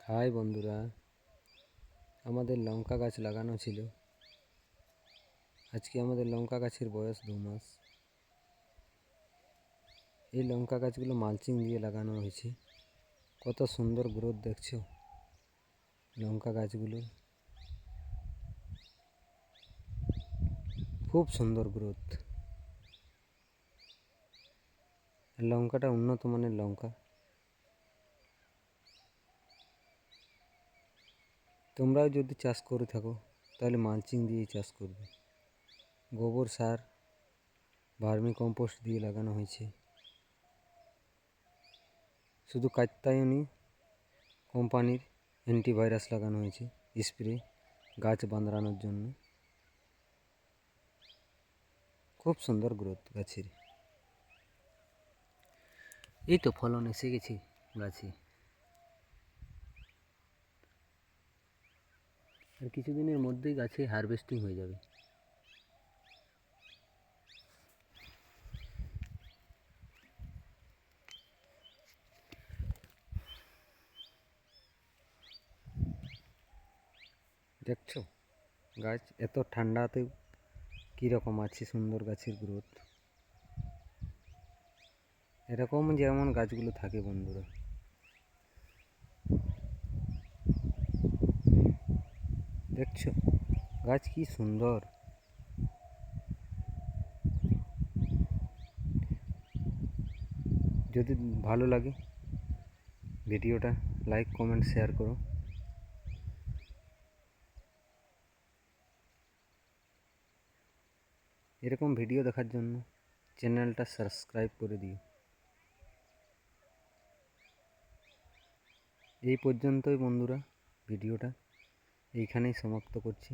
High বন্ধুরা, আমাদের লঙ্কা গাছ লাগানো ছিল। আজকে আমাদের লঙ্কা গাছের বয়স 2 মাস। এই লঙ্কা গাছগুলো মালচিং দিয়ে লাগানো হয়েছে। কত সুন্দর গ্রোথ দেখছো লঙ্কা গাছগুলো, খুব সুন্দর গ্রোথ। লঙ্কাটা উন্নত মানের লঙ্কা। তোমরাও যদি চাষ করে থাকো তাহলে মালচিং দিয়েই চাষ করবে। গোবর সার, ভার্মি কম্পোস্ট দিয়ে লাগানো হয়েছে। শুধু কাত্যায়নী কোম্পানির অ্যান্টিভাইরাস লাগানো হয়েছে স্প্রে, গাছ বাঁধড়ানোর জন্য। খুব সুন্দর গ্রোথ গাছের। এই তো ফলন এসে গেছে গাছে। আর কিছুদিনের মধ্যেই গাছে হারভেস্টিং হয়ে যাবে। দেখছো গাছ এত ঠান্ডাতেও কীরকম আছে, সুন্দর গাছের গ্রোথ। এরকম যেমন গাছগুলো থাকে বন্ধুরা। দেখছো গাছ কি সুন্দর। যদি ভালো লাগে ভিডিওটা লাইক, কমেন্ট, শেয়ার করো। এরকম ভিডিও দেখার জন্য চ্যানেলটা সাবস্ক্রাইব করে দিও। এই পর্যন্তই বন্ধুরা, ভিডিওটা এইখানেই সমাপ্ত করছি।